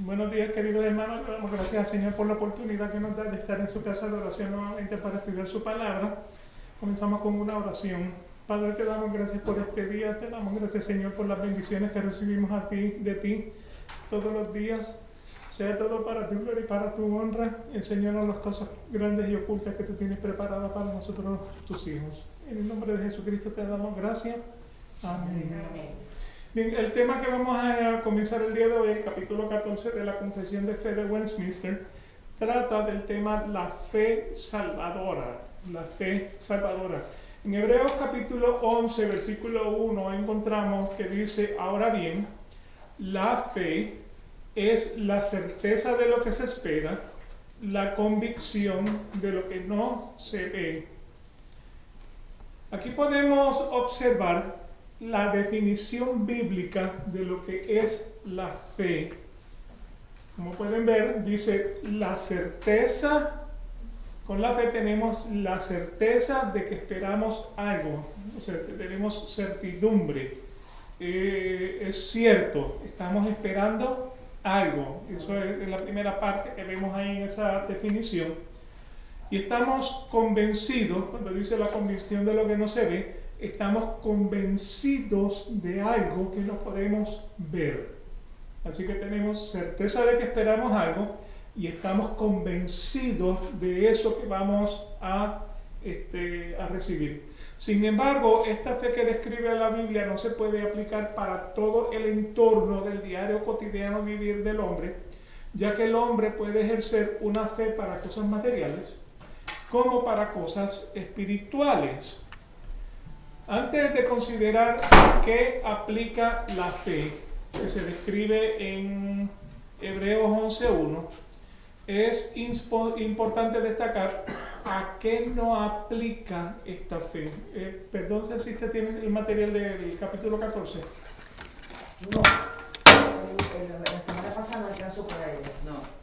Buenos días, queridos hermanos. Le damos gracias al Señor por la oportunidad que nos da de estar en su casa de oración nuevamente para estudiar su palabra. Comenzamos con una oración. Padre, te damos gracias por este día. Te damos gracias, Señor, por las bendiciones que recibimos de ti todos los días. Sea todo para tu gloria y para tu honra. Enséñanos las cosas grandes y ocultas que tú tienes preparadas para nosotros, tus hijos. En el nombre de Jesucristo te damos gracias. Amén. Amén. Bien, el tema que vamos a comenzar el día de hoy, el capítulo 14 de la Confesión de Fe de Westminster, trata del tema la fe salvadora. La fe salvadora. En Hebreos capítulo 11, versículo 1, encontramos que dice: ahora bien, la fe es la certeza de lo que se espera, la convicción de lo que no se ve. Aquí podemos observar la definición bíblica de lo que es la fe. Como pueden ver, dice la certeza. Con la fe tenemos la certeza de que esperamos algo, o sea, tenemos certidumbre. Es cierto, estamos esperando algo. Eso es la primera parte que vemos ahí en esa definición. Y estamos convencidos, cuando dice la convicción de lo que no se ve, estamos convencidos de algo que no podemos ver. Así que tenemos certeza de que esperamos algo y estamos convencidos de eso que vamos a recibir. Sin embargo, esta fe que describe la Biblia no se puede aplicar para todo el entorno del diario cotidiano vivir del hombre, ya que el hombre puede ejercer una fe para cosas materiales como para cosas espirituales. Antes de considerar qué aplica la fe, que se describe en Hebreos 11.1, es importante destacar a qué no aplica esta fe. Perdón si usted tiene el material del capítulo 14. No, la semana pasada no alcanzó para ella. No.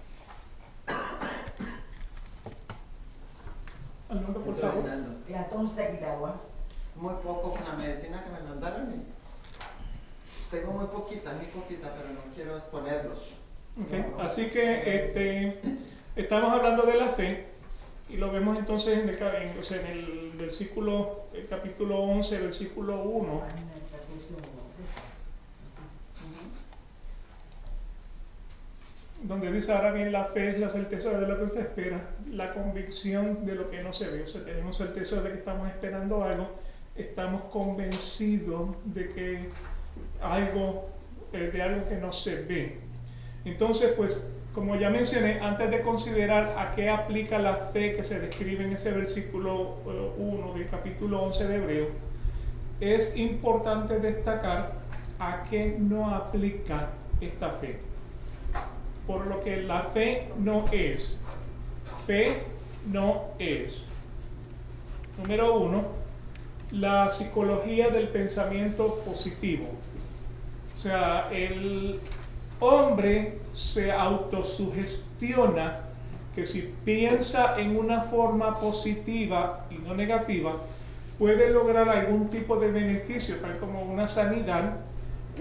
Al nombre, por favor. La tonta de agua. Muy poco con la medicina que me mandaron. Tengo muy poquita, pero no quiero exponerlos. Okay. Así que estamos hablando de la fe y lo vemos entonces en el versículo, el capítulo 11, versículo 1. Donde dice: ahora bien, la fe es la certeza de lo que se espera, la convicción de lo que no se ve. O sea, tenemos certeza de que estamos esperando algo, estamos convencidos de que de algo que no se ve. Entonces, pues, como ya mencioné, antes de considerar a qué aplica la fe que se describe en ese versículo 1 del capítulo 11 de Hebreo, es importante destacar a qué no aplica esta fe. Por lo que la fe no es. Fe no es. Número 1, la psicología del pensamiento positivo. O sea, el hombre se autosugestiona que si piensa en una forma positiva y no negativa, puede lograr algún tipo de beneficio, tal como una sanidad,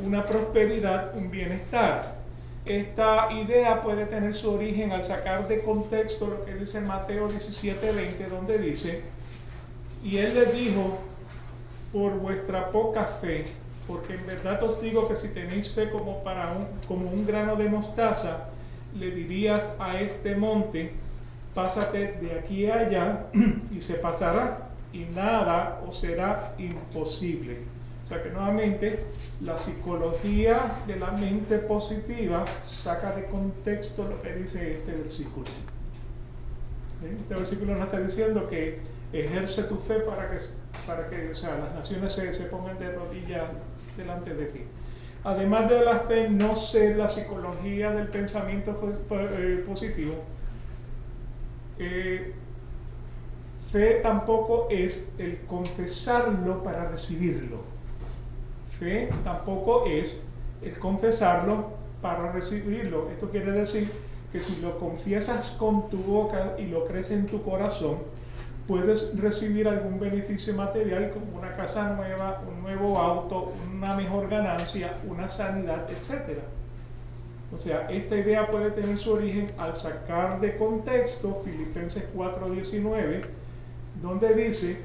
una prosperidad, un bienestar. Esta idea puede tener su origen al sacar de contexto lo que dice Mateo 17:20, donde dice: y él les dijo, por vuestra poca fe, porque en verdad os digo que si tenéis fe como un grano de mostaza, le dirías a este monte: pásate de aquí a allá, y se pasará, y nada os será imposible. O sea que nuevamente la psicología de la mente positiva saca de contexto lo que dice este versículo. Este versículo nos está diciendo que ejerce tu fe para que las naciones se pongan de rodillas delante de ti. Además de la fe, no sé la psicología del pensamiento positivo. Fe tampoco es el confesarlo para recibirlo. Fe tampoco es el confesarlo para recibirlo. Esto quiere decir que si lo confiesas con tu boca y lo crees en tu corazón, puedes recibir algún beneficio material como una casa nueva, un nuevo auto, una mejor ganancia, una sanidad, etc. O sea, esta idea puede tener su origen al sacar de contexto Filipenses 4:19, donde dice,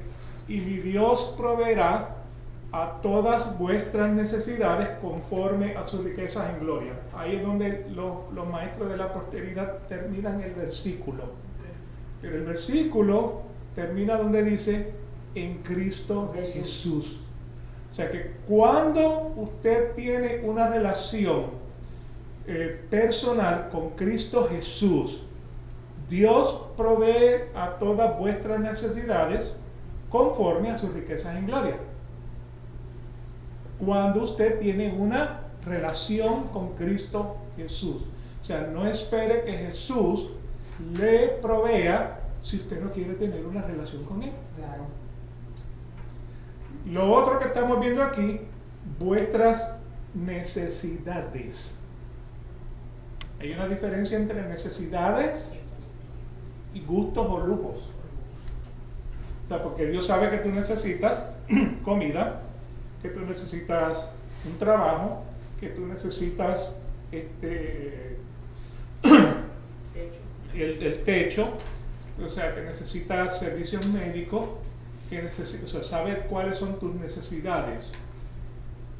y mi Dios proveerá a todas vuestras necesidades conforme a sus riquezas en gloria. Ahí es donde los maestros de la posteridad terminan el versículo. Pero el versículo termina donde dice, en Cristo Jesús. O sea que cuando usted tiene una relación personal con Cristo Jesús, Dios provee a todas vuestras necesidades conforme a sus riquezas en gloria. Cuando usted tiene una relación con Cristo Jesús. O sea, no espere que Jesús le provea si usted no quiere tener una relación con Él. Claro. Lo otro que estamos viendo aquí, vuestras necesidades. Hay una diferencia entre necesidades y gustos o lujos. O sea, porque Dios sabe que tú necesitas comida, que tú necesitas un trabajo, que tú necesitas el techo, o sea, que necesitas servicios médicos, que necesitas, o sea, saber cuáles son tus necesidades.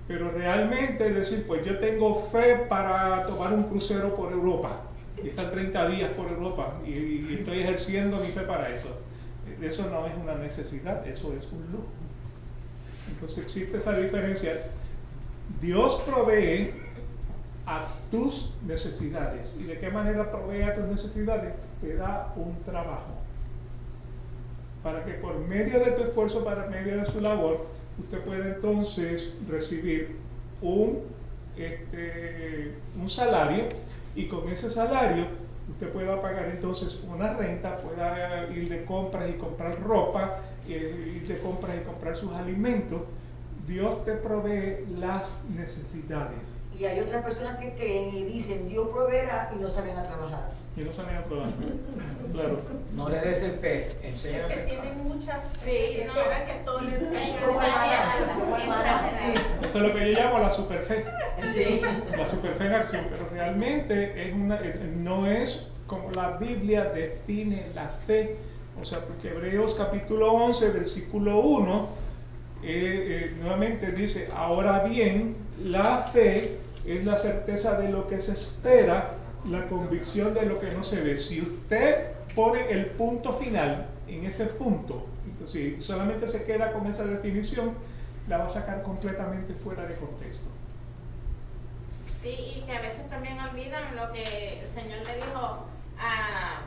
Pero realmente decir, pues yo tengo fe para tomar un crucero por Europa y estar 30 días por Europa y estoy ejerciendo mi fe para eso. Eso no es una necesidad, eso es un lujo. Entonces existe esa diferencia. Dios provee a tus necesidades. ¿Y de qué manera provee a tus necesidades? Te da un trabajo. Para que por medio de tu esfuerzo, para medio de su labor, usted pueda entonces recibir un salario, y con ese salario usted pueda pagar entonces una renta, pueda ir de compras y comprar ropa, ir de compras y comprar sus alimentos. Dios te provee las necesidades. Y hay otras personas que creen y dicen, Dios proveerá, y no salen a trabajar. Y no salen a trabajar. Claro. No le des el pe, Es enséñale. que tienen mucha fe y no hagan que todo les caiga. Como el maná, sí. Eso es lo que yo llamo la superfe. Sí. La superfe en acción, pero realmente no es como la Biblia define la fe. O sea, porque Hebreos capítulo 11, versículo 1, nuevamente dice, ahora bien, la fe es la certeza de lo que se espera, la convicción de lo que no se ve. Si usted pone el punto final en ese punto, si solamente se queda con esa definición, la va a sacar completamente fuera de contexto. Sí, y que a veces también olvidan lo que el Señor le dijo a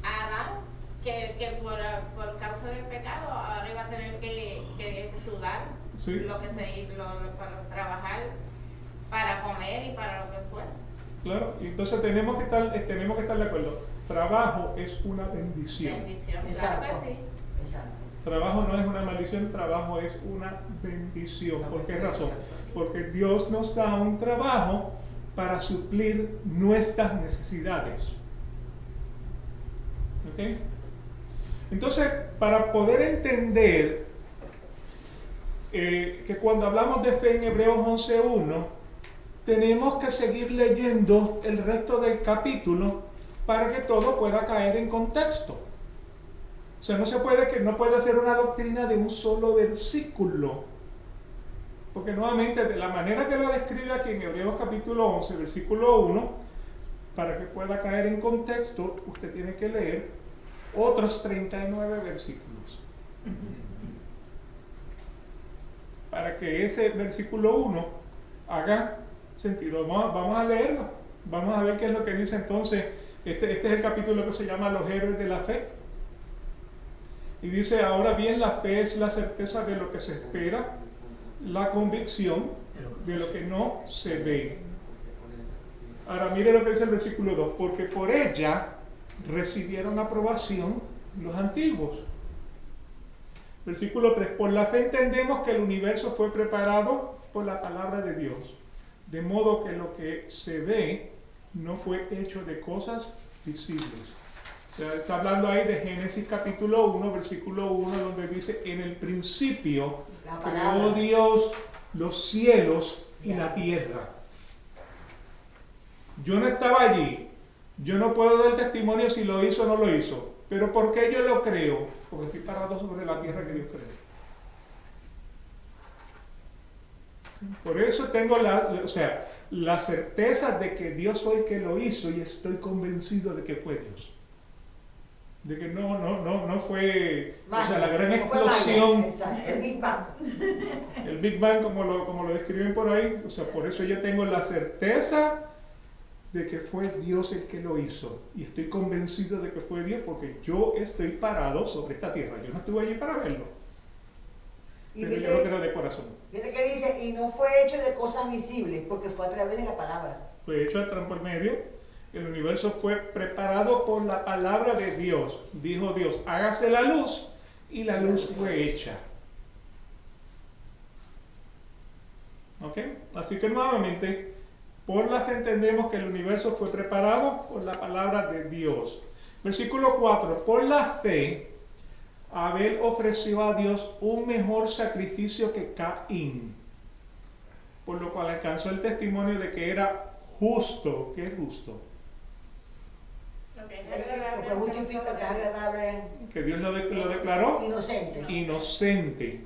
Adán, que por causa del pecado ahora iba a tener que sudar, Sí. para trabajar, para comer y para lo que fuera. Claro, y entonces tenemos que estar de acuerdo. Trabajo es una bendición. Bendición, Exacto. claro que sí. Exacto. Trabajo no es una maldición, trabajo es una bendición. ¿Por qué razón? Porque Dios nos da un trabajo para suplir nuestras necesidades. ¿Ok? Entonces, para poder entender que cuando hablamos de fe en Hebreos 11:1, tenemos que seguir leyendo el resto del capítulo para que todo pueda caer en contexto. O sea, no puede hacer una doctrina de un solo versículo. Porque nuevamente, de la manera que lo describe aquí en Hebreos capítulo 11, versículo 1, para que pueda caer en contexto, usted tiene que leer otros 39 versículos. Para que ese versículo 1 haga sentido. Vamos a leerlo. Vamos a ver qué es lo que dice entonces. Este es el capítulo que se llama Los héroes de la fe. Y dice, ahora bien, la fe es la certeza de lo que se espera, la convicción de lo que no se ve. Ahora mire lo que dice el versículo 2, porque por ella recibieron aprobación los antiguos. Versículo 3, por la fe entendemos que el universo fue preparado por la palabra de Dios, de modo que lo que se ve no fue hecho de cosas visibles. O sea, está hablando ahí de Génesis capítulo 1, versículo 1, donde dice, en el principio creó Dios los cielos y la tierra. Yo no estaba allí. Yo no puedo dar testimonio si lo hizo o no lo hizo. Pero ¿por qué yo lo creo? Porque estoy parado sobre la tierra que Dios creó. Por eso tengo la certeza de que Dios fue el que lo hizo y estoy convencido de que fue Dios. De que no fue la gran explosión. El Big Bang. El Big Bang, como lo describen por ahí. Por eso yo tengo la certeza de que fue Dios el que lo hizo. Y estoy convencido de que fue Dios porque yo estoy parado sobre esta tierra. Yo no estuve allí para verlo. Y pero yo lo creo de corazón. Fíjate que dice, y no fue hecho de cosas visibles, porque fue a través de la palabra. Fue hecho a por medio. El universo fue preparado por la palabra de Dios. Dijo Dios, hágase la luz, y la luz fue hecha. ¿Ok? Así que nuevamente, por la fe entendemos que el universo fue preparado por la palabra de Dios. Versículo 4. Por la fe, Abel ofreció a Dios un mejor sacrificio que Caín, por lo cual alcanzó el testimonio de que era justo. ¿Qué es justo? Lo justifica, que es agradable. Que Dios lo declaró Inocente.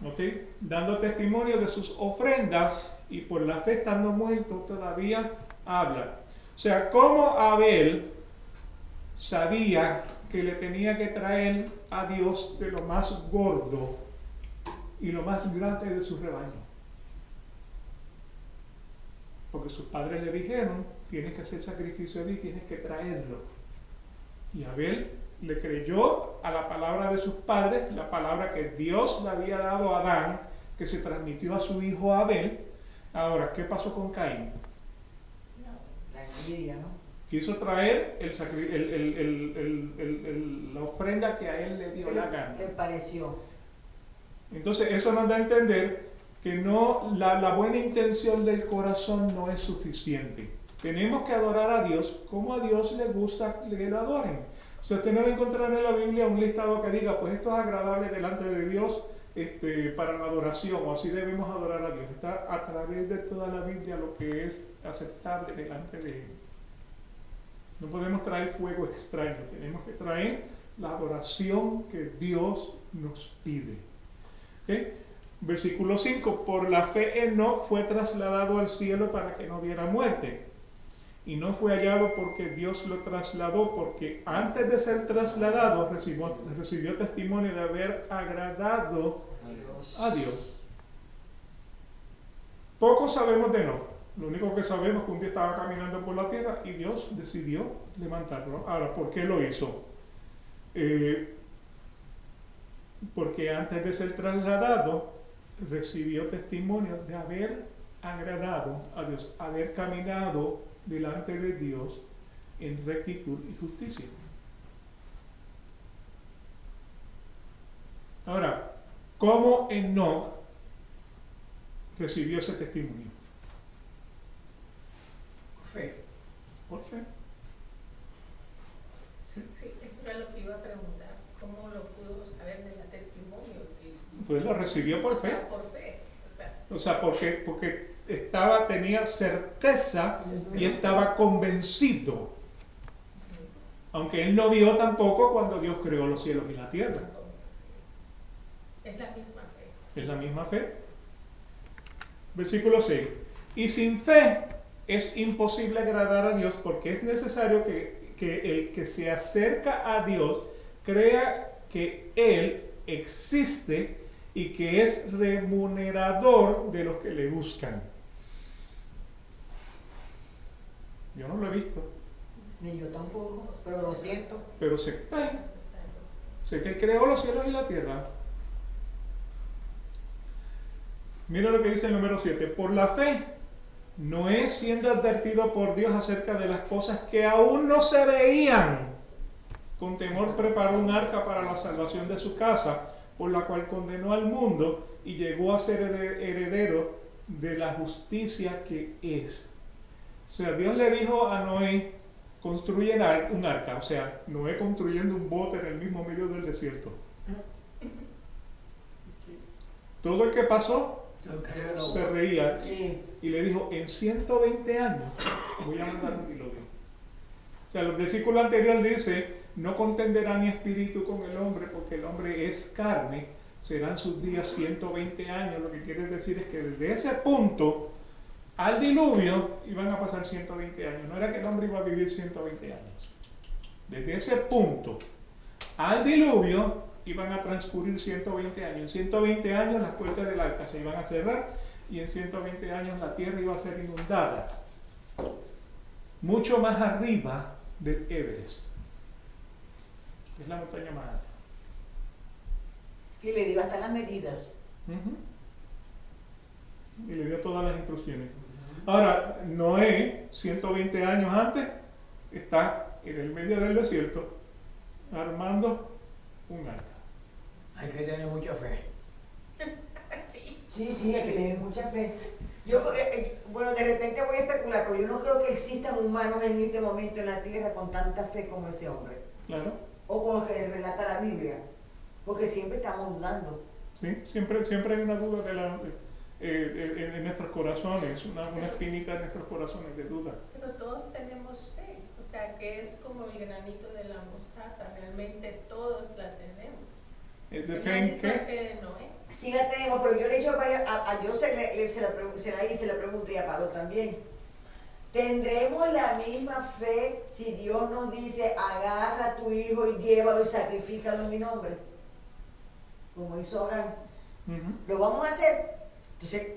¿Ok? Dando testimonio de sus ofrendas y por la fe estando muerto todavía habla. O sea, como Abel sabía que le tenía que traer a Dios de lo más gordo y lo más grande de su rebaño. Porque sus padres le dijeron, tienes que hacer sacrificio y tienes que traerlo. Y Abel le creyó a la palabra de sus padres, la palabra que Dios le había dado a Adán, que se transmitió a su hijo Abel. Ahora, ¿qué pasó con Caín? La envidia, ¿no? Quiso traer la ofrenda que a él le dio la gana. Le pareció. Entonces, eso nos da a entender que la buena intención del corazón no es suficiente. Tenemos que adorar a Dios como a Dios le gusta que lo adoren. O sea, usted no va a encontrar en la Biblia un listado que diga, pues esto es agradable delante de Dios para la adoración, o así debemos adorar a Dios. Está a través de toda la Biblia lo que es aceptable delante de Él. No podemos traer fuego extraño, tenemos que traer la adoración que Dios nos pide. ¿Okay? Versículo 5, por la fe Enoc fue trasladado al cielo para que no viera muerte. Y no fue hallado porque Dios lo trasladó, porque antes de ser trasladado recibió testimonio de haber agradado a Dios. Poco sabemos de Enoc. Lo único que sabemos es que un día estaba caminando por la tierra y Dios decidió levantarlo. Ahora, ¿por qué lo hizo? Porque antes de ser trasladado, recibió testimonio de haber agradado a Dios, haber caminado delante de Dios en rectitud y justicia. Ahora, ¿cómo Enoc recibió ese testimonio? Fe. Por fe. Sí, eso era lo que iba a preguntar. ¿Cómo lo pudo saber de la testimonio? Sí. Pues lo recibió por fe. Por fe. O sea, porque tenía certeza y estaba convencido. Aunque él no vio tampoco cuando Dios creó los cielos y la tierra. Es la misma fe. Es la misma fe. Versículo 6. Y sin fe es imposible agradar a Dios porque es necesario que el que se acerca a Dios crea que Él existe y que es remunerador de los que le buscan. Yo no lo he visto. Ni yo tampoco, pero lo siento. Pero sé que Él creó los cielos y la tierra. Mira lo que dice el número 7. Por la fe, Noé, siendo advertido por Dios acerca de las cosas que aún no se veían, con temor preparó un arca para la salvación de su casa, por la cual condenó al mundo y llegó a ser heredero de la justicia que es. O sea, Dios le dijo a Noé, construye un arca. O sea, Noé construyendo un bote en el mismo medio del desierto. Todo el que pasó se reía Sí. y le dijo, en 120 años voy a mandar un diluvio. O sea, el versículo anterior dice, no contenderá mi espíritu con el hombre porque el hombre es carne, serán sus días 120 años. Lo que quiere decir es que desde ese punto al diluvio iban a pasar 120 años. No era que el hombre iba a vivir 120 años. Desde ese punto al diluvio iban a transcurrir 120 años. En 120 años las puertas del arca se iban a cerrar y en 120 años la tierra iba a ser inundada. Mucho más arriba del Everest, que es la montaña más alta. Y le dio hasta las medidas. Y le dio todas las instrucciones. Ahora, Noé, 120 años antes, está en el medio del desierto armando un arca. Hay que tener mucha fe. Sí, sí, hay que tener mucha fe. Yo, bueno, de repente voy a especular, pero yo no creo que existan humanos en este momento en la tierra con tanta fe como ese hombre. Claro. O con lo que relata la Biblia. Porque siempre estamos dudando. Sí, siempre hay una duda en nuestros corazones, una espinita en nuestros corazones de duda. Pero todos tenemos fe, o sea que es como el granito de la mostaza, realmente todos la tenemos. ¿De Es la fe en misma qué? fe de Noé. Sí la tenemos, pero yo le he hecho a Dios se la hice la pregunta y a Pablo también. ¿Tendremos la misma fe si Dios nos dice, agarra a tu hijo y llévalo y sacrifícalo en mi nombre? Como hizo Abraham. ¿Lo vamos a hacer? Entonces,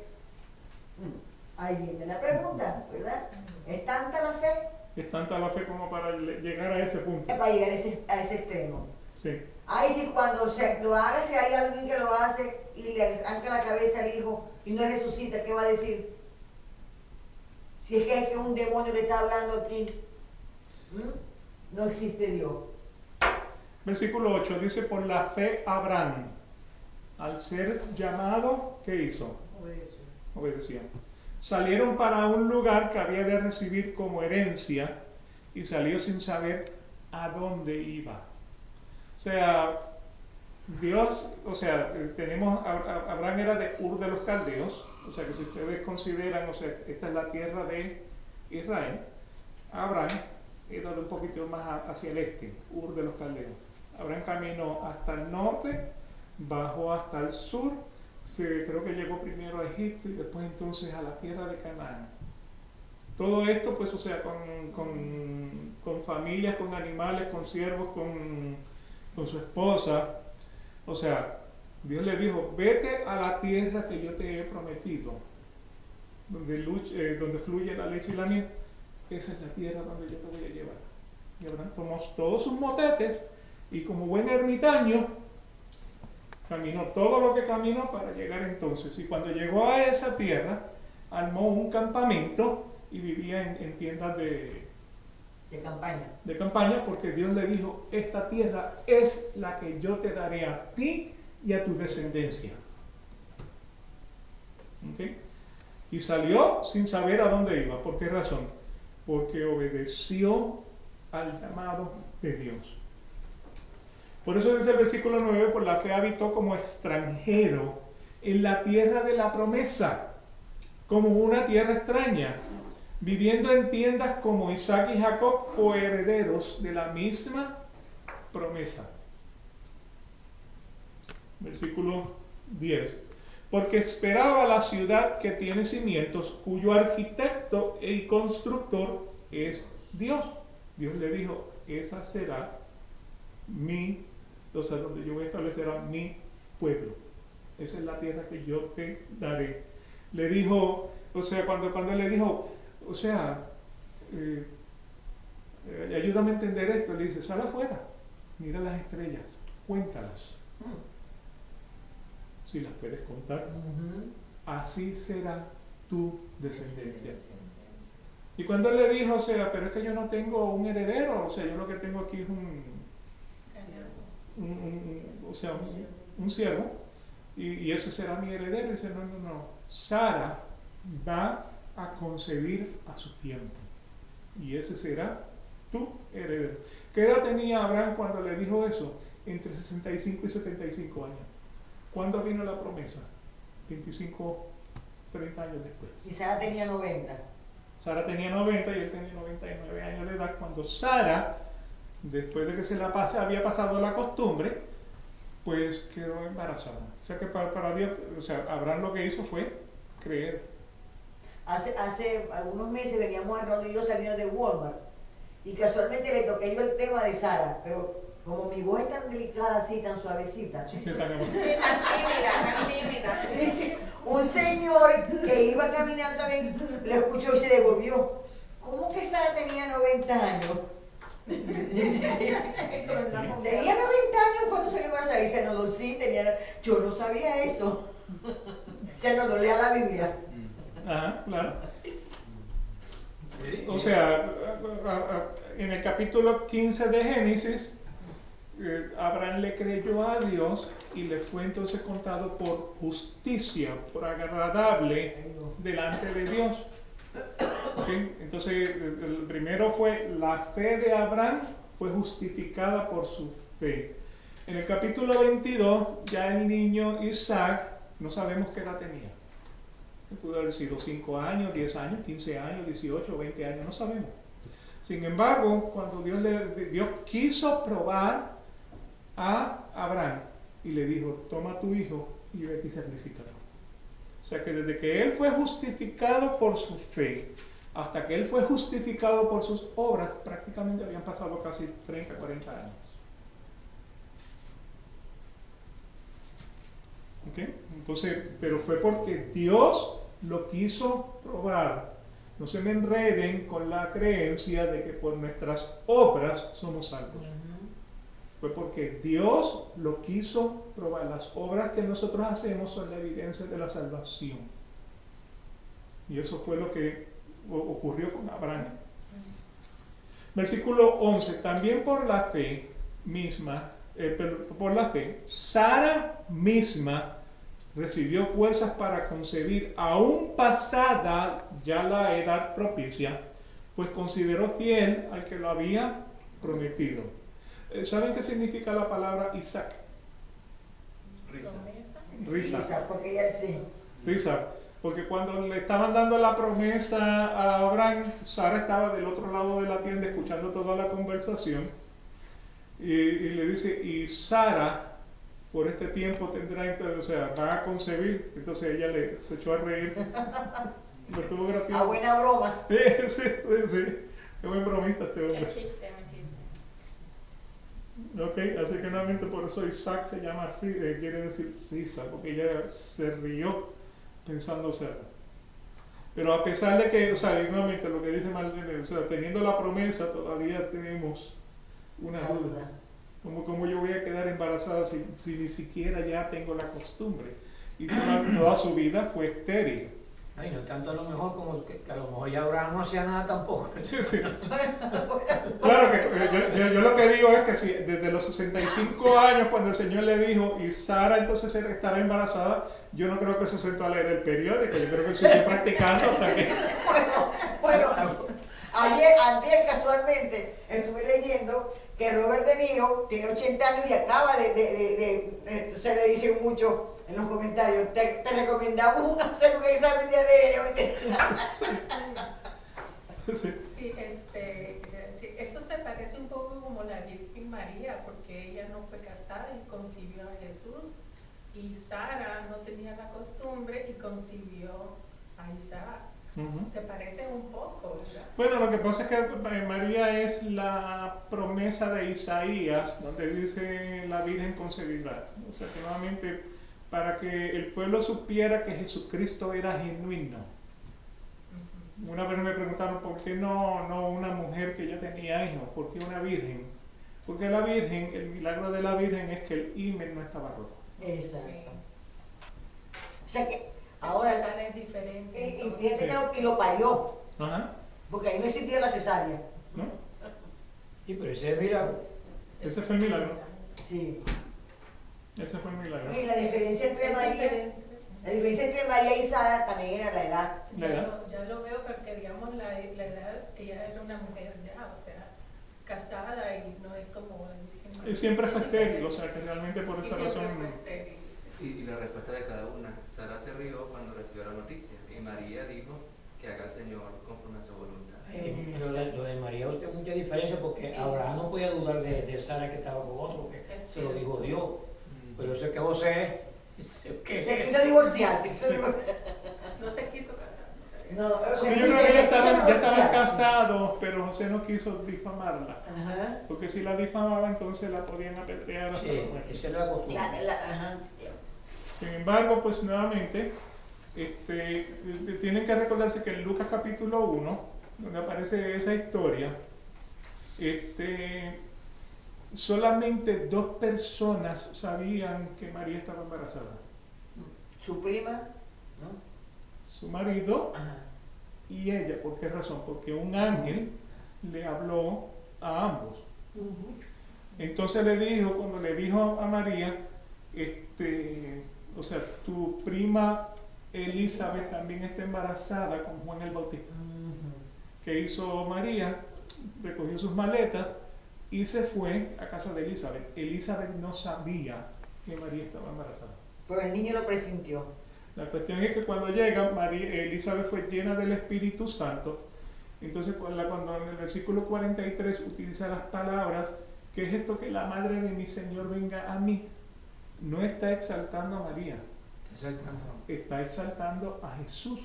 ahí viene la pregunta, ¿verdad? ¿Es tanta la fe? Es tanta la fe como para llegar a ese punto. Para llegar a ese extremo. Sí. Ay, si cuando lo haga, si hay alguien que lo hace y le arranca la cabeza al hijo y no resucita, ¿qué va a decir? Si es que un demonio le está hablando aquí, no existe Dios. Versículo 8 dice, por la fe Abraham, al ser llamado, ¿qué hizo? Obedeció. Salieron para un lugar que había de recibir como herencia y salió sin saber a dónde iba. O sea, Dios, Abraham era de Ur de los Caldeos, o sea que si ustedes consideran, esta es la tierra de Israel, Abraham era de un poquito más hacia el este, Ur de los Caldeos. Abraham caminó hasta el norte, bajó hasta el sur, creo que llegó primero a Egipto y después entonces a la tierra de Canaán. Todo esto, pues, con familias, con animales, con siervos, con su esposa. O sea, Dios le dijo, vete a la tierra que yo te he prometido, donde fluye la leche y la miel. Esa es la tierra donde yo te voy a llevar. Y Abraham tomó todos sus motetes y como buen ermitaño, caminó todo lo que caminó para llegar entonces. Y cuando llegó a esa tierra, armó un campamento y vivía en tiendas de campaña, porque Dios le dijo, esta tierra es la que yo te daré a ti y a tu descendencia. ¿Okay? Y salió sin saber a dónde iba. ¿Por qué razón? Porque obedeció al llamado de Dios. Por eso dice el versículo 9, por la fe habitó como extranjero en la tierra de la promesa, como una tierra extraña, viviendo en tiendas como Isaac y Jacob, coherederos de la misma promesa. Versículo 10. Porque esperaba la ciudad que tiene cimientos, cuyo arquitecto y constructor es Dios. Dios le dijo, esa será donde yo voy a establecer a mi pueblo. Esa es la tierra que yo te daré. Le dijo, cuando le dijo, ayúdame a entender esto, le dice, sal afuera, mira las estrellas, cuéntalas. Si las puedes contar, así será tu descendencia. Y cuando él le dijo, pero es que yo no tengo un heredero, yo lo que tengo aquí es un siervo, y ese será mi heredero. Y dice, no, Sara va a concebir a su tiempo, y ese será tu heredero. ¿Qué edad tenía Abraham cuando le dijo eso? Entre 65 y 75 años. ¿Cuándo vino la promesa? 25 30 años después. Y Sara tenía 90. Sara tenía 90 y él tenía 99 años de edad cuando Sara, después de que había pasado la costumbre, pues quedó embarazada. O sea que para Dios, o sea, Abraham lo que hizo fue creer. Hace algunos meses veníamos Arnoldo y yo saliendo de Walmart y casualmente le toqué yo el tema de Sara, pero como mi voz es tan delicada así, tan suavecita, Sí, tan- Sí, tan tímida. sí, un señor que iba caminando también lo escuchó y se devolvió. ¿Cómo que Sara tenía 90 años? Tenía 90 años cuando salió embarazada. Dice, no, sí, yo no sabía eso. Se nos dolía la Biblia. Ajá, claro. Sí. O sea, en el capítulo 15 de Génesis, Abraham le creyó a Dios y le fue entonces contado por justicia, por agradable delante de Dios. ¿Ok? Entonces, el primero fue la fe de Abraham, fue justificada por su fe. En el capítulo 22, ya el niño Isaac, no sabemos qué edad tenía. Pudo haber sido 5 años, 10 años, 15 años, 18, 20 años, no sabemos. Sin embargo, cuando Dios quiso probar a Abraham y le dijo, toma tu hijo y vete y sacrifícalo. O sea que desde que él fue justificado por su fe hasta que él fue justificado por sus obras, prácticamente habían pasado casi 30, 40 años. ¿Ok? Entonces, pero fue porque Dios lo quiso probar. No se me enreden con la creencia de que por nuestras obras somos salvos. Fue porque Dios lo quiso probar. Las obras que nosotros hacemos son la evidencia de la salvación. Y eso fue lo que ocurrió con Abraham. Versículo 11. También por la fe misma, Sara misma recibió fuerzas para concebir, aún pasada ya la edad propicia, pues consideró fiel al que lo había prometido. ¿Saben qué significa la palabra Isaac? Risa. Quizás, porque ella sí. Risa. Porque cuando le estaban dando la promesa a Abraham, Sara estaba del otro lado de la tienda escuchando toda la conversación y le dice, y Sara por este tiempo tendrá, entonces, o sea, va a concebir. Entonces ella se echó a reír. Me estuvo gracioso. A buena broma. Sí. Es buen bromista este hombre. Qué chiste, me chiste. Ok, así que nuevamente por eso Isaac se llama, quiere decir risa, porque ella se rió pensando serlo. Pero a pesar de que, o sea, nuevamente lo que dice Marlene, o sea, teniendo la promesa todavía tenemos una duda. ¿Cómo yo voy a quedar embarazada si ni siquiera ya tengo la costumbre? Y toda su vida fue estéril. Ay, no tanto a lo mejor como que a lo mejor ya Abraham no hacía nada tampoco. Sí. Claro que yo lo que digo es que si desde los 65 años cuando el Señor le dijo y Sara entonces estará embarazada, yo no creo que se sentó a leer el periódico, yo creo que siguió practicando hasta que... Bueno, ayer casualmente estuve leyendo que Robert De Niro tiene 80 años y acaba se le dicen mucho en los comentarios, te recomendamos hacer un examen de ADN. Sí, eso se parece un poco como la Virgen María, porque ella no fue casada y concibió a Jesús, y Sara no tenía la costumbre y concibió a Isaac. Se parecen un poco, ¿verdad? Bueno, lo que pasa es que María es la promesa de Isaías, donde dice la Virgen concebirá. O sea, que nuevamente, para que el pueblo supiera que Jesucristo era genuino. Una vez me preguntaron por qué no una mujer que ya tenía hijos, por qué una virgen. Porque la Virgen, el milagro de la Virgen es que el himen no estaba roto. Exacto. O sea que ahora Sara es diferente. y lo parió, Ajá. porque ahí no existía la cesárea. ¿No? Sí, pero ese es milagro. Ese fue el milagro. Sí. Ese fue el milagro. Y la diferencia entre Es María, diferente. la diferencia entre María y Sara también era la edad. Ya lo veo porque digamos la edad, ella era una mujer ya, o sea, casada y no es como la Virgen María. Y siempre fue estéril, o sea que realmente por Y esta siempre razón. fue estéril, sí. Y la respuesta de cada una. Sara se rió cuando recibió la noticia y Y María dijo que haga el Señor conforme a su voluntad. Lo de María tiene mucha diferencia porque Sí. Abraham no podía dudar de Sara que estaba con otro, porque Es se lo cierto. dijo Dios. Pero yo sé que José, que Se quiso divorciar. No se quiso casar. No No, Sí, se yo creo que quiso ya estaban divorciar. casados, pero José no quiso difamarla. Ajá. Porque si la difamaba, entonces la podían apedrear hasta la sí, muerte. esa era la costumbre. Ajá. Sin embargo, pues nuevamente, tienen que recordarse que en Lucas capítulo 1, donde aparece esa historia, solamente 2 personas sabían que María estaba embarazada. Su prima, ¿no? Su marido Ajá. y ella. ¿Por qué razón? Porque un ángel le habló a ambos. Entonces cuando le dijo a María, o sea, tu prima Elizabeth también está embarazada con Juan el Bautista. ¿Qué hizo María? Recogió sus maletas y se fue a casa de Elizabeth. Elizabeth no sabía que María estaba embarazada. Pero el niño lo presintió. La cuestión es que cuando llega, Elizabeth fue llena del Espíritu Santo. Entonces, cuando en el versículo 43 utiliza las palabras, ¿qué es esto que la madre de mi Señor venga a mí? No está exaltando a María, está exaltando a Jesús.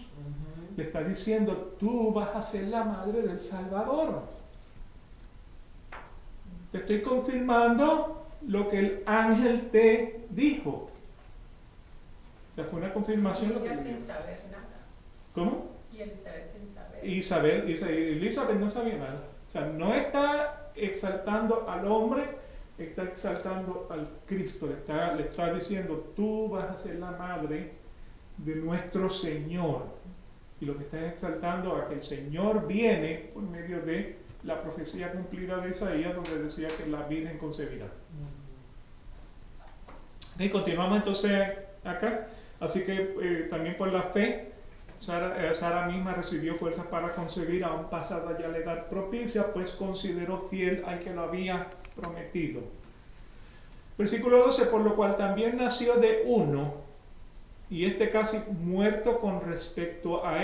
Le está diciendo, tú vas a ser la madre del Salvador. Te estoy confirmando lo que el ángel te dijo. O sea, fue una confirmación lo que ella le sin dijo. saber nada. ¿Cómo? Y Elizabeth sin saber. Elizabeth no sabía nada. O sea, no está exaltando al hombre, está exaltando al Cristo. Le está diciendo, tú vas a ser la madre de nuestro Señor. Y lo que está exaltando a que el Señor viene por medio de la profecía cumplida de Isaías, donde decía que la Virgen concebirá. Y continuamos entonces acá. Así que también por la fe, Sara misma recibió fuerzas para concebir, aún pasada ya la edad propicia, pues consideró fiel al que lo había prometido. Versículo 12, por lo cual también nació de uno, y casi muerto con respecto a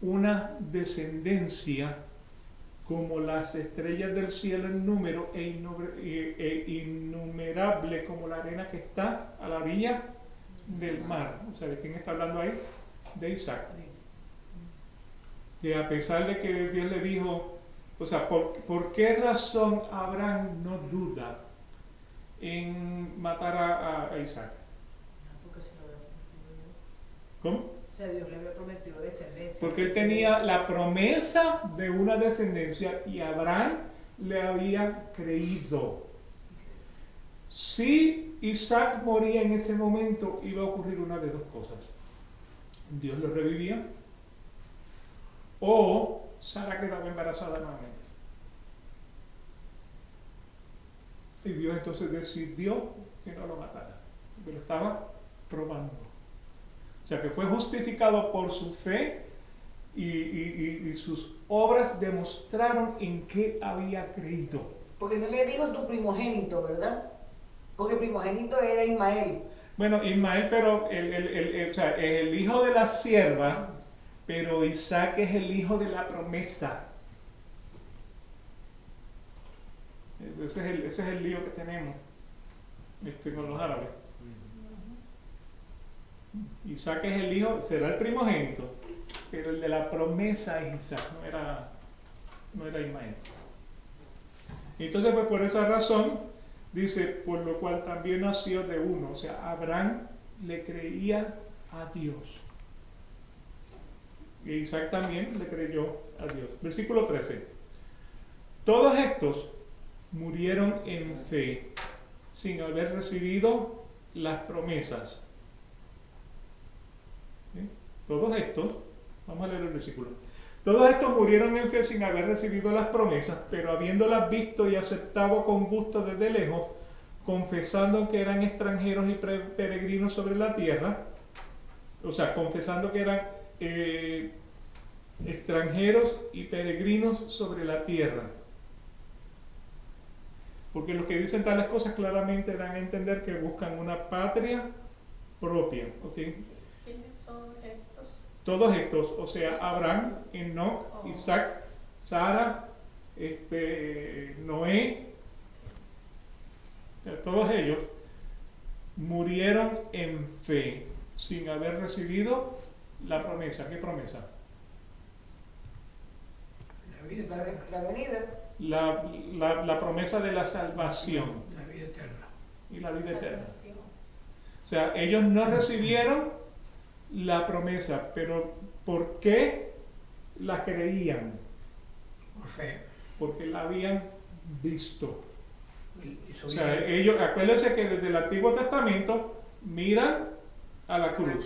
una descendencia como las estrellas del cielo en número e innumerable como la arena que está a la orilla del mar. O sea, ¿de quién está hablando ahí? De Isaac. Que a pesar de que Dios le dijo, o sea, ¿por qué razón Abraham no duda en matar a Isaac? Porque se lo había prometido Dios. ¿Cómo? O sea, Dios le había prometido descendencia. Porque él tenía la promesa de una descendencia y Abraham le había creído. Si Isaac moría en ese momento, iba a ocurrir una de 2 cosas. Dios lo revivía o Sara quedaba embarazada nuevamente. Y Dios entonces decidió que no lo matara, pero estaba probando. O sea que fue justificado por su fe y sus obras demostraron en qué había creído. Porque no le dijo tu primogénito, ¿verdad? Porque primogénito era Ismael. Bueno, Ismael, pero o sea, es el hijo de la sierva, pero Isaac es el hijo de la promesa. Ese es el lío que tenemos con los árabes. Isaac es el hijo, será el primogénito, pero el de la promesa es Isaac, no era Ismael. Entonces, pues por esa razón, dice, por lo cual también nació de uno. O sea, Abraham le creía a Dios. Y Isaac también le creyó a Dios. Versículo 13. Todos estos murieron en fe, sin haber recibido las promesas. ¿Sí? Todos estos, vamos a leer el versículo. Todos estos murieron en fe sin haber recibido las promesas, pero habiéndolas visto y aceptado con gusto desde lejos, confesando que eran extranjeros y peregrinos sobre la tierra, o sea, confesando que eran extranjeros y peregrinos sobre la tierra. Porque los que dicen tales cosas claramente dan a entender que buscan una patria propia. ¿Okay? ¿Quiénes son estos? todos estos, o sea, Abraham, Enoc, Isaac, Sara, Noé, o sea, todos ellos murieron en fe sin haber recibido la promesa. ¿Qué promesa? La vida eterna. La venida. La promesa de la salvación La vida eterna. y la vida eterna. Salvación. O sea, ellos no recibieron la promesa, pero ¿por qué la creían? Por fe. Porque la habían visto. Y su O vida- sea, ellos, acuérdense que desde el Antiguo Testamento miran a la cruz.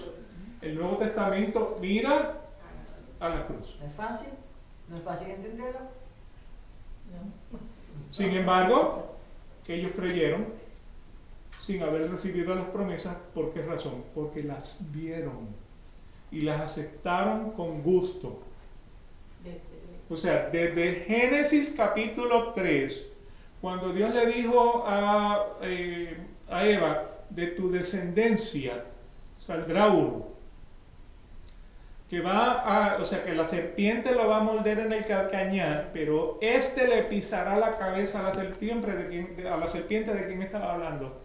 El Nuevo Testamento mira a la cruz. ¿No es fácil? ¿No es fácil entenderlo? Sin embargo, ellos creyeron sin haber recibido las promesas. ¿Por qué razón? Porque las vieron y las aceptaron con gusto. O sea, desde Génesis capítulo 3, cuando Dios le dijo a Eva, de tu descendencia saldrá uno, que o sea, que la serpiente lo va a morder en el calcañar, pero le pisará la cabeza a la serpiente de quien estaba hablando.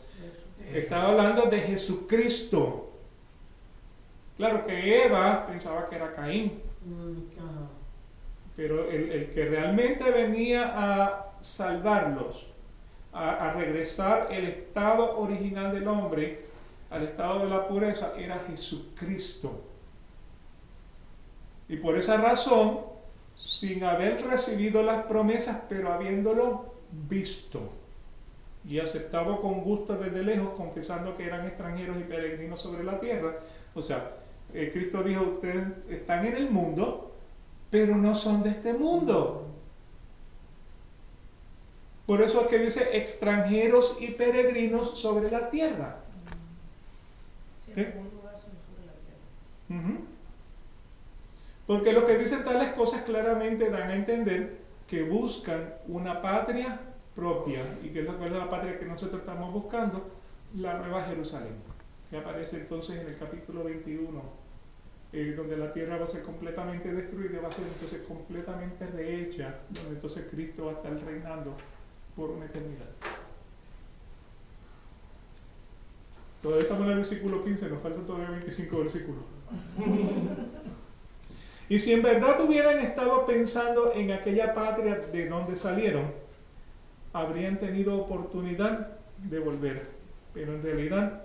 Estaba hablando de Jesucristo. Claro que Eva pensaba que era Caín, pero el que realmente venía a salvarlos, a regresar el estado original del hombre al estado de la pureza, era Jesucristo. Y por esa razón, sin haber recibido las promesas, pero habiéndolo visto y aceptado con gusto desde lejos, confesando que eran extranjeros y peregrinos sobre la tierra. O sea, Cristo dijo, ustedes están en el mundo, pero no son de este mundo. Por eso es que dice extranjeros y peregrinos sobre la tierra. ¿Qué? Ujú. Porque lo que dicen tales cosas claramente dan a entender que buscan una patria propia. ¿Y que es la patria que nosotros estamos buscando? La Nueva Jerusalén, que aparece entonces en el capítulo 21, donde la tierra va a ser completamente destruida, va a ser entonces completamente rehecha, donde entonces Cristo va a estar reinando por una eternidad. Todavía estamos en el versículo 15, nos faltan todavía 25 versículos. Y si en verdad hubieran estado pensando en aquella patria de donde salieron, habrían tenido oportunidad de volver. Pero en realidad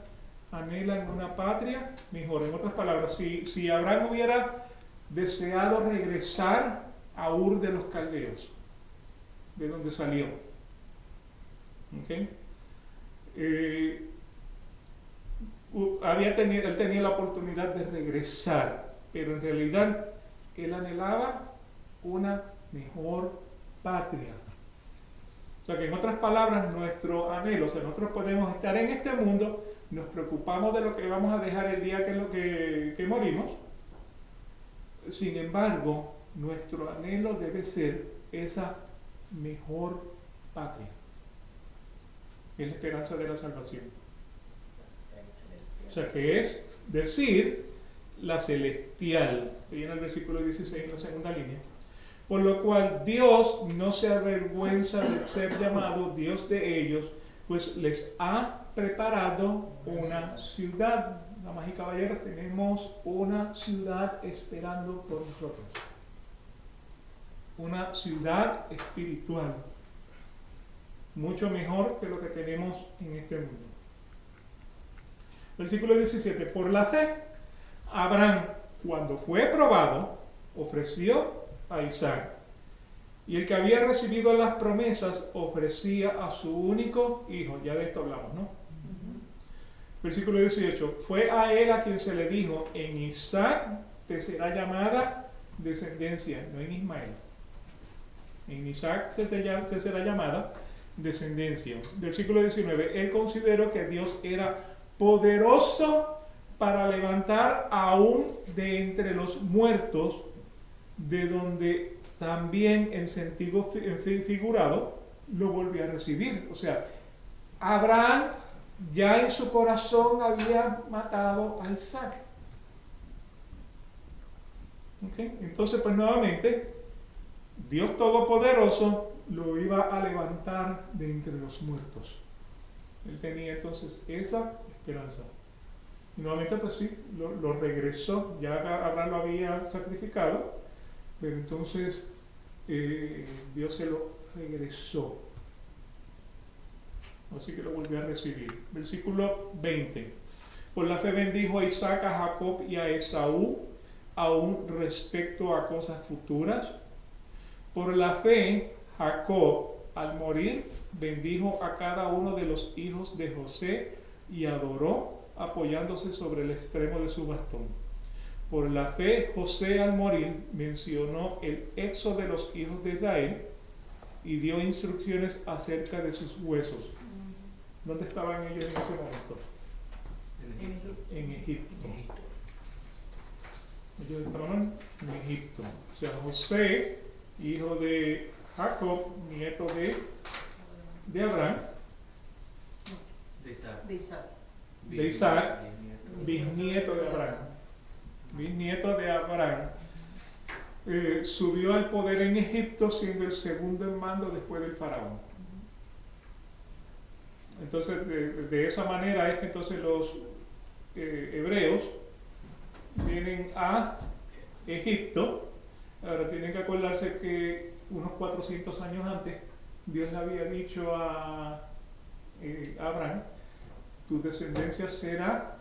anhelan una patria mejor. En otras palabras, si Abraham hubiera deseado regresar a Ur de los Caldeos, de donde salió, ¿okay? Él tenía la oportunidad de regresar, pero en realidad él anhelaba una mejor patria. O sea que en otras palabras, nuestro anhelo, o sea, nosotros podemos estar en este mundo, nos preocupamos de lo que vamos a dejar el día que morimos. Sin embargo, nuestro anhelo debe ser esa mejor patria. Es la esperanza de la salvación. O sea que es decir, la celestial. Ahí en el versículo 16, en la segunda línea. Por lo cual Dios no se avergüenza de ser llamado Dios de ellos, pues les ha preparado una ciudad. Damas y caballeros, tenemos una ciudad esperando por nosotros. Una ciudad espiritual. Mucho mejor que lo que tenemos en este mundo. Versículo 17. Por la fe, Abraham, cuando fue probado, ofreció a Isaac. Y el que había recibido las promesas ofrecía a su único hijo. Ya de esto hablamos, ¿no? Versículo 18. Fue a él a quien se le dijo, en Isaac te será llamada descendencia, no en Ismael. En Isaac te será llamada descendencia. Versículo 19. Él consideró que Dios era poderoso para levantar aún de entre los muertos, de donde también en sentido figurado lo volvió a recibir. O sea, Abraham ya en su corazón había matado a Isaac. ¿Ok? Entonces, pues nuevamente, Dios Todopoderoso lo iba a levantar de entre los muertos. Él tenía entonces esa esperanza. Y nuevamente, pues sí, lo regresó. Ya Abraham lo había sacrificado, pero entonces Dios se lo regresó. Así que lo volvió a recibir. Versículo 20. Por la fe bendijo a Isaac, a Jacob y a Esaú, aún respecto a cosas futuras. Por la fe, Jacob, al morir, bendijo a cada uno de los hijos de José y adoró, apoyándose sobre el extremo de su bastón. Por la fe, José, al morir, mencionó el éxodo de los hijos de Israel y dio instrucciones acerca de sus huesos. ¿Dónde estaban ellos en ese momento? En Egipto. Ellos estaban en Egipto. O sea, José, hijo de Jacob, nieto de Abraham, De Isaac. de Isaac, bisnieto de Abraham. Bisnieto de Abraham. Subió al poder en Egipto siendo el segundo en mando después del faraón. Entonces, de esa manera es que entonces los hebreos vienen a Egipto. Ahora tienen que acordarse que unos 400 años antes Dios le había dicho a Abraham: tu descendencia será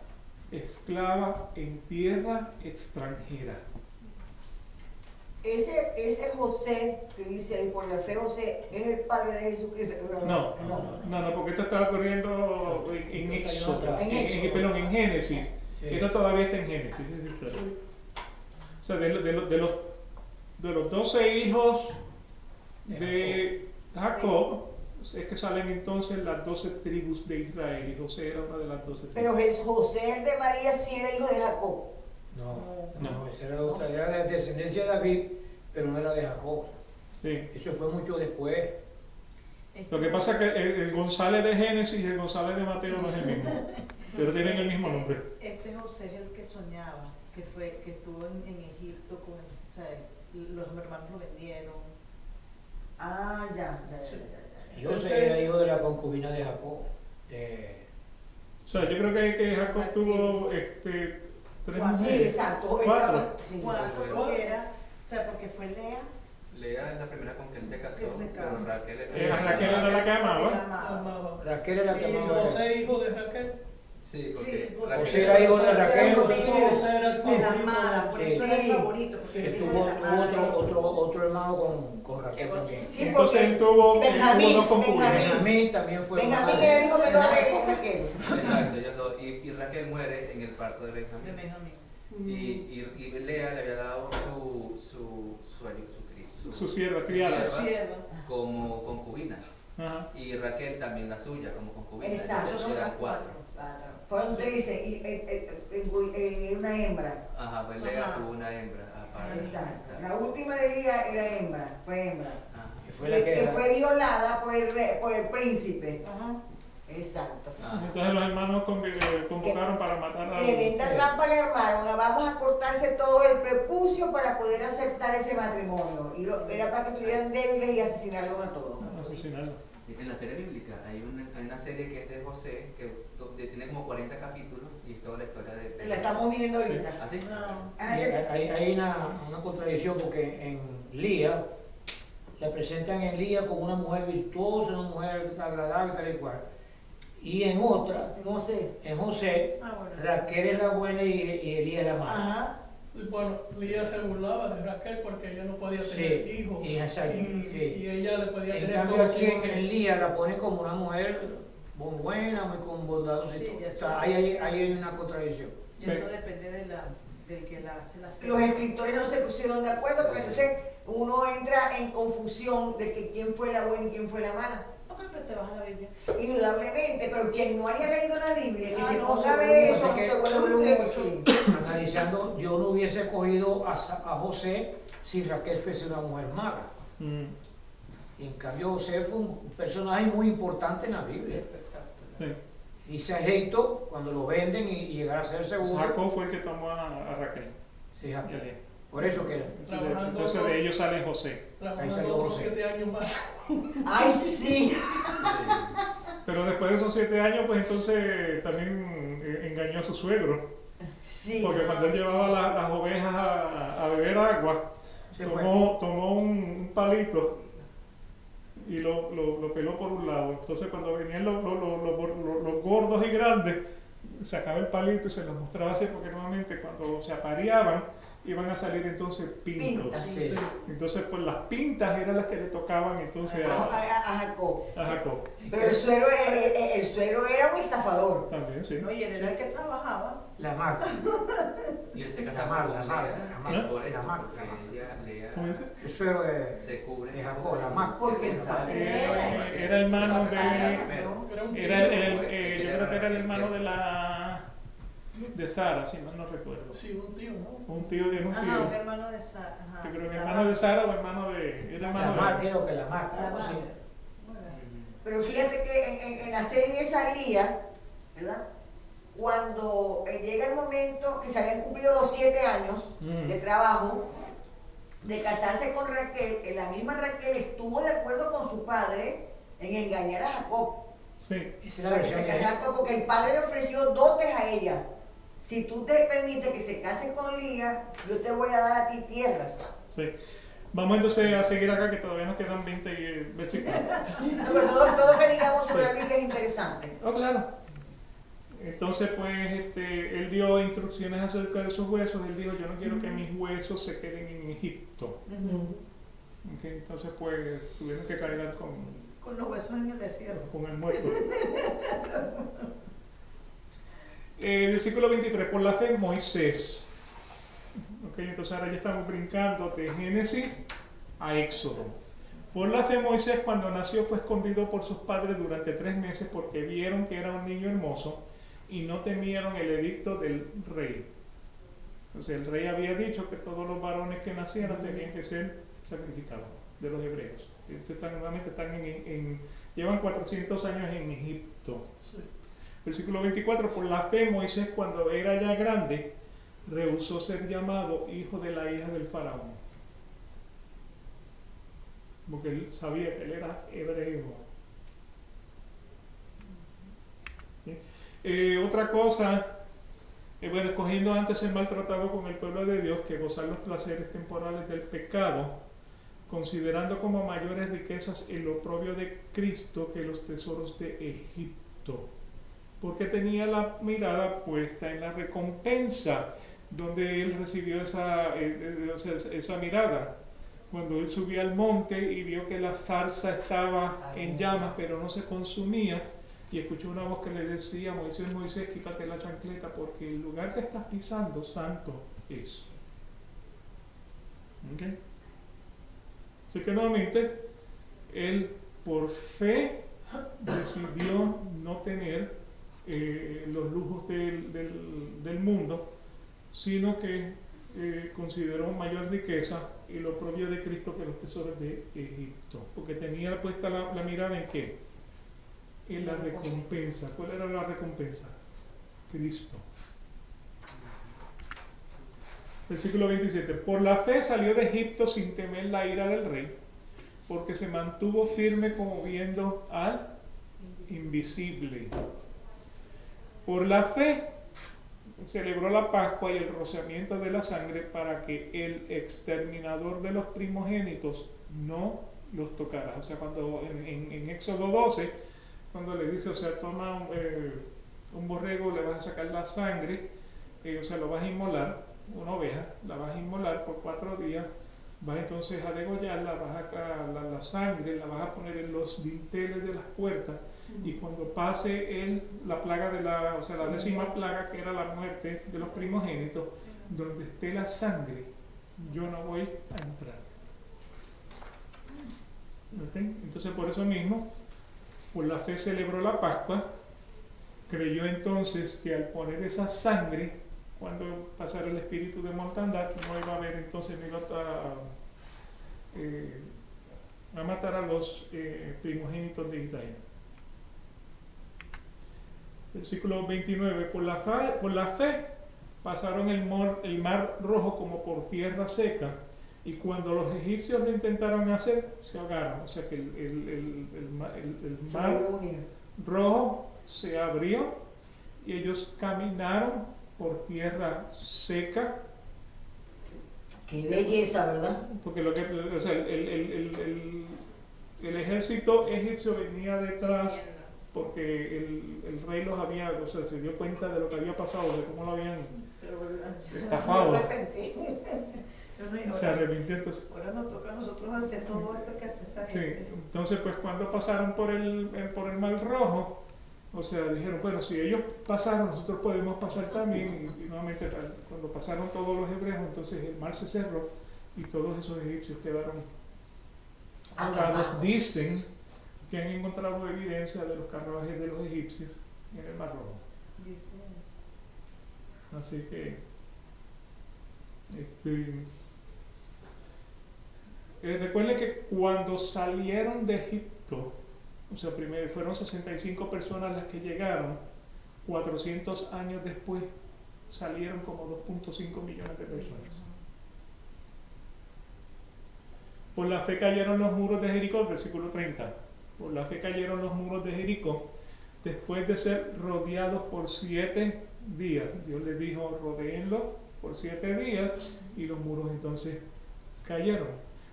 esclava en tierra extranjera. Ese José que dice ahí, por la fe José, ¿es el padre de Jesucristo? No, porque esto está ocurriendo en Éxodo, perdón, en Génesis. Sí. Esto todavía está en Génesis. O sea, de los 12 hijos de Jacob, es que salen entonces las 12 tribus de Israel, y José era una de las 12 tribus. Pero José, el de María, sí era hijo de Jacob. No, esa era otra, era de descendencia de David, pero no era de Jacob. Sí. Eso fue mucho después. Lo que pasa es que el González de Génesis y el González de Mateo no es el mismo, pero tienen el mismo nombre. Este José es el que soñaba, que estuvo en Egipto con, o sea, los hermanos lo vendieron. Ah, ya. Y José era hijo de la concubina de Jacob. O sea, yo creo que Jacob tuvo 3 Sí, mujeres. exacto. 4. Sí. Cuatro, porque era, o sea, porque fue Lea. Lea es la primera con que él se casó, Que se pero casó. Raquel Raquel era la que amaba. Amaba. Raquel era la que Y amaba. José, hijo de Raquel. Sí, Sí, porque José era hijo de Raquel. Por eso José era el de la favorito. Mara, por eso era el favorito. porque Sí, Que era hijo tuvo de la Mara. otro hermano con Raquel también. Sí, Entonces porque él tuvo Benjamín, dos concubinas. Benjamín también fue Benjamín hermano. era el hijo menor de Raquel. exacto, ellos dos. Y Raquel muere en el parto de De Benjamín. Benjamín. Y Lea le había dado Su sierva, criada. Sierva. como concubina. Ajá. Y Raquel también la suya como concubina. Exacto. Entonces eran 4. Fueron 13 y una hembra. Ajá, pues Lea Ajá. tuvo una hembra aparte. Exacto. La última de ella era hembra, fue hembra. Ajá. Que fue la Que fue violada por el príncipe. Ajá. Exacto. Ajá. Entonces los hermanos convocaron para matar a Tremenda trampa le armaron. Vamos a cortarse todo el prepucio para poder aceptar ese matrimonio. Y era para que estuvieran débiles y asesinarlos a todos. asesinarlo. Sí, en la serie bíblica hay una serie que es de José, tiene como 40 capítulos y es toda la historia de La estamos viendo ahorita. ¿Así? No. Hay una contradicción porque en Lía la presentan en Lía como una mujer virtuosa, una mujer agradable, tal y cual. Y en otra, No sé. en José, Ah, bueno. Raquel es la buena y Elías es la mala. Ajá. Y bueno, Lía se burlaba de Raquel porque ella no podía Sí, tener hijos. y exacto, sí. Y ella le podía En tener cambio todos aquí los hijos. en Lía la pone como una mujer muy buena, muy con bondad. Sí, ya O sea, ahí hay una contradicción. Y eso depende del que la hace la serie. Los escritores no se pusieron de acuerdo porque entonces uno entra en confusión de que quién fue la buena y quién fue la mala. Ok, pero te vas a la Biblia. Indudablemente, pero quien no haya leído la Biblia, que se no, ponga a seguro, ver eso, porque se vuelve un negocio. Analizando, yo no hubiese cogido a José si Raquel fuese una mujer mala. Y en cambio José fue un personaje muy importante en la Biblia. Sí. Dice a Egipto cuando lo venden y llegar a ser segundo. Jacob fue el que tomó a Raquel. Sí, Jacob. Por eso que Trabajando Entonces de ellos sale José. Ahí trabajando salió otros 12. 7 años más. ¡Ay, sí! Pero después de esos 7 años, pues entonces también engañó a su suegro. Sí. Porque cuando él llevaba las ovejas a beber agua, se fue. tomó un palito y lo peló por un lado. Entonces cuando venían los gordos y grandes, sacaba el palito y se los mostraba así, porque nuevamente cuando se apareaban iban a salir entonces pintos. Pintas. Sí. Entonces pues las pintas eran las que le tocaban entonces A Jacob. a Jacob. Pero el suegro era un estafador. También, sí. No, y él era el que trabajaba. La marca. Y él se La casaba marca, con la Lea, marca, y por la eso, marca. porque ella ¿Cómo dice? El suegro de se cubre. Jacob, la marca. Porque Era hermano de... Era un tío. Yo creo que era el hermano de Sara, si mal no recuerdo. Sí, un tío, ¿no? Un tío de un Ajá, un tío. hermano de Sara. Ajá. Yo creo que La hermano de marca. Sara o hermano de... Era La hermano marca, de... creo que la marca. La algo así. marca. Pero fíjate que en la serie salía, ¿verdad? Cuando llega el momento que se habían cumplido los 7 años de trabajo, de casarse con Raquel, la misma Raquel estuvo de acuerdo con su padre en engañar a Jacob. Sí. Esa es la Para que versión se de casara porque el padre le ofreció dotes a ella. Si tú te permites que se case con Lía, yo te voy a dar a ti tierras. Sí. Vamos entonces a seguir acá, que todavía nos quedan 20 versículos. No, pero todo lo que digamos sobre la Biblia es interesante. Oh, claro. Entonces, pues, él dio instrucciones acerca de sus huesos. Él dijo, yo no quiero que mis huesos se queden en Egipto. Ok, entonces, pues, tuvieron que cargar Con los huesos en el desierto. con el muerto. Versículo 23, por la fe Moisés. Ok, entonces ahora ya estamos brincando de Génesis a Éxodo. Por la fe Moisés, cuando nació, fue escondido por sus padres durante 3 meses porque vieron que era un niño hermoso y no temieron el edicto del rey. Entonces el rey había dicho que todos los varones que nacieran tenían que ser sacrificados, de los hebreos. Nuevamente llevan 400 años en Egipto. Sí. Versículo 24, por la fe Moisés, cuando era ya grande, rehusó ser llamado hijo de la hija del faraón, porque él sabía que él era hebreo. ¿Sí? Otra cosa, bueno, escogiendo antes ser maltratado con el pueblo de Dios que gozar los placeres temporales del pecado, considerando como mayores riquezas el oprobio de Cristo que los tesoros de Egipto, porque tenía la mirada puesta en la recompensa, donde él recibió esa mirada. Cuando él subió al monte y vio que la zarza estaba en llamas, pero no se consumía, y escuchó una voz que le decía, Moisés, Moisés, quítate la chancleta, porque el lugar que estás pisando, santo es. ¿Okay? Así que nuevamente, él por fe decidió no tener los lujos del mundo, sino que consideró mayor riqueza y lo propio de Cristo que los tesoros de Egipto, porque tenía puesta la mirada en ¿qué? En la recompensa. ¿Cuál era la recompensa? Cristo. Versículo 27. Por la fe salió de Egipto sin temer la ira del rey, porque se mantuvo firme como viendo al invisible. Por la fe celebró la Pascua y el rociamiento de la sangre para que el exterminador de los primogénitos no los tocara. O sea, cuando en Éxodo 12, cuando le dice, o sea, toma un borrego, le vas a sacar la sangre, o sea, lo vas a inmolar, una oveja, la vas a inmolar por 4 días, vas entonces a degollarla, vas a la sangre, la vas a poner en los dinteles de las puertas, y cuando pase la plaga la 10ª plaga, que era la muerte de los primogénitos, donde esté la sangre, yo no voy a entrar. ¿Okay? Entonces por eso mismo, por la fe celebró la Pascua, creyó entonces que al poner esa sangre, cuando pasara el espíritu de mortandad, no iba a haber entonces, no iba a matar a los primogénitos de Israel. Versículo 29, por la fe pasaron el mar Rojo como por tierra seca, y cuando los egipcios lo intentaron hacer, se ahogaron. O sea que el mar Rojo se abrió y ellos caminaron por tierra seca. Qué belleza, ¿verdad? Porque o sea, el ejército egipcio venía detrás porque el rey los había, o sea, se dio cuenta de lo que había pasado, de cómo lo habían estafado. Se arrepintió entonces. Ahora nos toca a nosotros hacer todo esto que hace esta gente. Sí, entonces pues cuando pasaron por el Mar Rojo, o sea, dijeron, bueno, si ellos pasaron, nosotros podemos pasar también, y nuevamente cuando pasaron todos los hebreos, entonces el mar se cerró y todos esos egipcios quedaron ahogados. Dicen que han encontrado evidencia de los carruajes de los egipcios en el Mar Rojo. Dicen eso. Así que recuerden que cuando salieron de Egipto, o sea, primero fueron 65 personas las que llegaron, 400 años después salieron como 2.5 millones de personas. Por la fe cayeron los muros de Jericó, versículo 30. Por la fe cayeron los muros de Jericó después de ser rodeados por 7 días. Dios les dijo, rodéenlo por 7 días, y los muros entonces cayeron.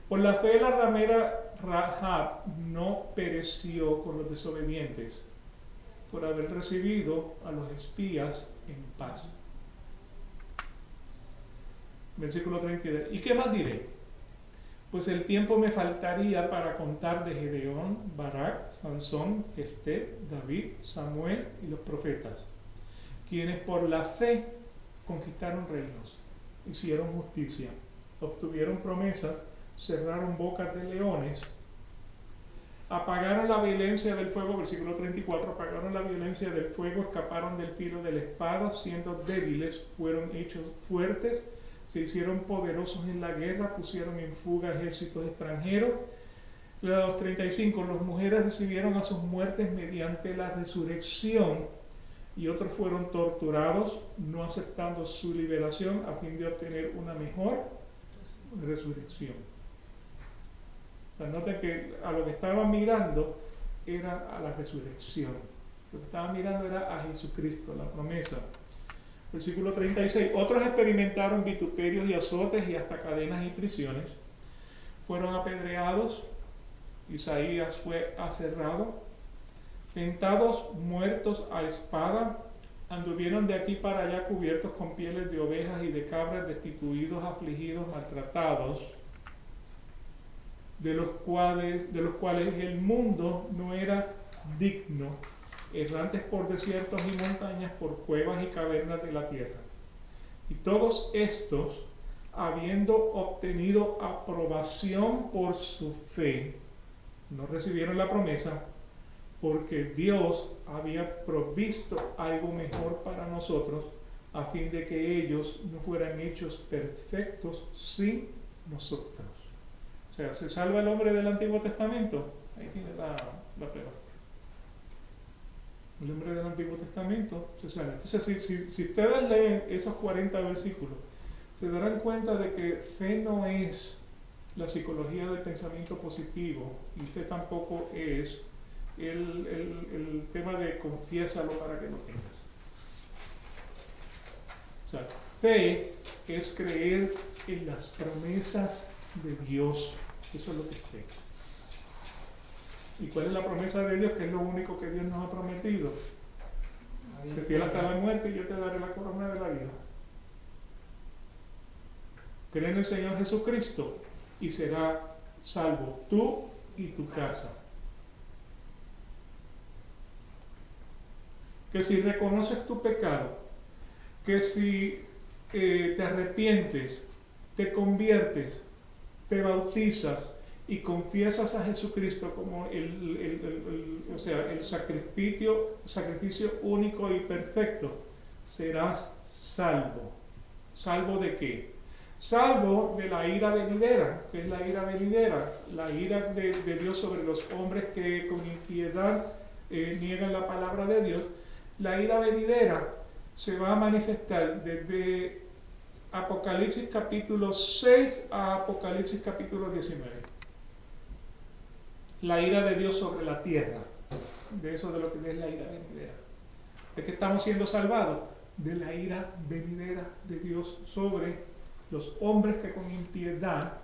Por la fe la ramera Rahab no pereció con los desobedientes, por haber recibido a los espías en paz. Versículo 32. ¿Y qué más diré? Pues el tiempo me faltaría para contar de Gedeón, Barak, Sansón, Jefté, David, Samuel y los profetas, quienes por la fe conquistaron reinos, hicieron justicia, obtuvieron promesas, cerraron bocas de leones, apagaron la violencia del fuego, versículo 34, apagaron la violencia del fuego, escaparon del filo de la espada, siendo débiles, fueron hechos fuertes, se hicieron poderosos en la guerra, pusieron en fuga ejércitos extranjeros. Los 35, las mujeres recibieron a sus muertes mediante la resurrección, y otros fueron torturados, no aceptando su liberación a fin de obtener una mejor resurrección. Noten que a lo que estaban mirando era a la resurrección. Lo que estaban mirando era a Jesucristo, la promesa. Versículo 36. Otros experimentaron vituperios y azotes y hasta cadenas y prisiones. Fueron apedreados. Isaías fue aserrado. Tentados, muertos a espada. Anduvieron de aquí para allá cubiertos con pieles de ovejas y de cabras, destituidos, afligidos, maltratados, de los cuales el mundo no era digno, errantes por desiertos y montañas, por cuevas y cavernas de la tierra. Y todos estos, habiendo obtenido aprobación por su fe, no recibieron la promesa, porque Dios había provisto algo mejor para nosotros, a fin de que ellos no fueran hechos perfectos sin nosotros. O sea, ¿se salva el hombre del Antiguo Testamento? Ahí tiene la prueba. El hombre del Antiguo Testamento se salva. Entonces, si ustedes leen esos 40 versículos, se darán cuenta de que fe no es la psicología del pensamiento positivo, y fe tampoco es el tema de confiésalo para que lo tengas. O sea, fe es creer en las promesas de Dios. Eso es lo que es fe. ¿Y cuál es la promesa de Dios? Que es lo único que Dios nos ha prometido. Sé fiel hasta la muerte y yo te daré la corona de la vida. Cree en el Señor Jesucristo y será salvo tú y tu casa. Que si reconoces tu pecado, que si te arrepientes, te conviertes, te bautizas y confiesas a Jesucristo como el sacrificio único y perfecto, serás salvo. ¿Salvo de qué? Salvo de la ira venidera. ¿Qué es la ira venidera? La ira de Dios sobre los hombres que con impiedad niegan la palabra de Dios. La ira venidera se va a manifestar desde Apocalipsis capítulo 6 a Apocalipsis capítulo 19. La ira de Dios sobre la tierra. De eso de lo que es la ira venidera. ¿De qué estamos siendo salvados? De la ira venidera de Dios sobre los hombres que con impiedad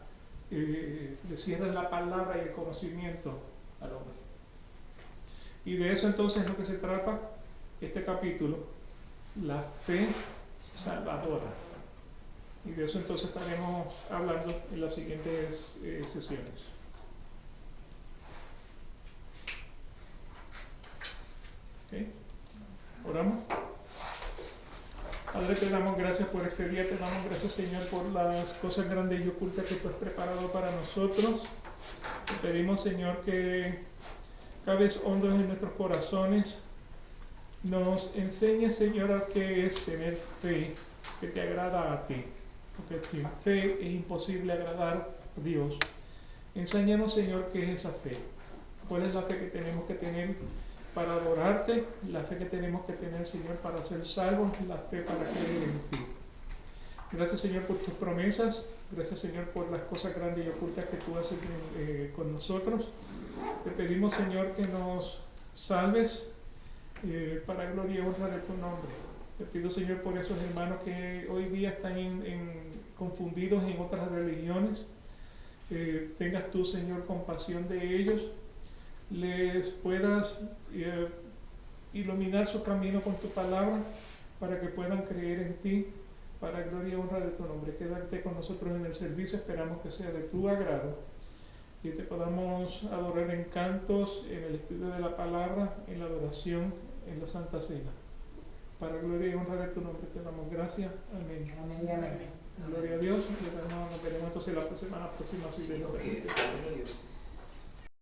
le cierran la palabra y el conocimiento al hombre. Y de eso entonces es lo que se trata este capítulo, la fe salvadora. Y de eso entonces estaremos hablando en las siguientes sesiones. ¿Okay? Oramos. Padre, te damos gracias por este día, te damos gracias, Señor, por las cosas grandes y ocultas que tú has preparado para nosotros. Te pedimos, Señor, que cabes hondos en nuestros corazones, nos enseñes, Señor, a qué es tener fe que te agrada a ti, porque sin fe es imposible agradar a Dios. Enséñanos, Señor, qué es esa fe, cuál es la fe que tenemos que tener para adorarte, la fe que tenemos que tener, Señor, para ser salvos, la fe para creer en ti. Gracias, Señor, por tus promesas, gracias, Señor, por las cosas grandes y ocultas que tú haces con nosotros. Te pedimos, Señor, que nos salves para gloria y honra de tu nombre. Te pido, Señor, por esos hermanos que hoy día están confundidos en otras religiones. Tengas tú, Señor, compasión de ellos, les puedas iluminar su camino con tu palabra para que puedan creer en ti, para gloria y honra de tu nombre. Quédate con nosotros en el servicio, esperamos que sea de tu agrado y te podamos adorar en cantos, en el estudio de la palabra, en la adoración, en la Santa Cena. Para gloria y honra de tu nombre te damos gracias. Amén. Amén. Gloria a Dios. Nos veremos entonces la semana próxima. Si Dios lo permite.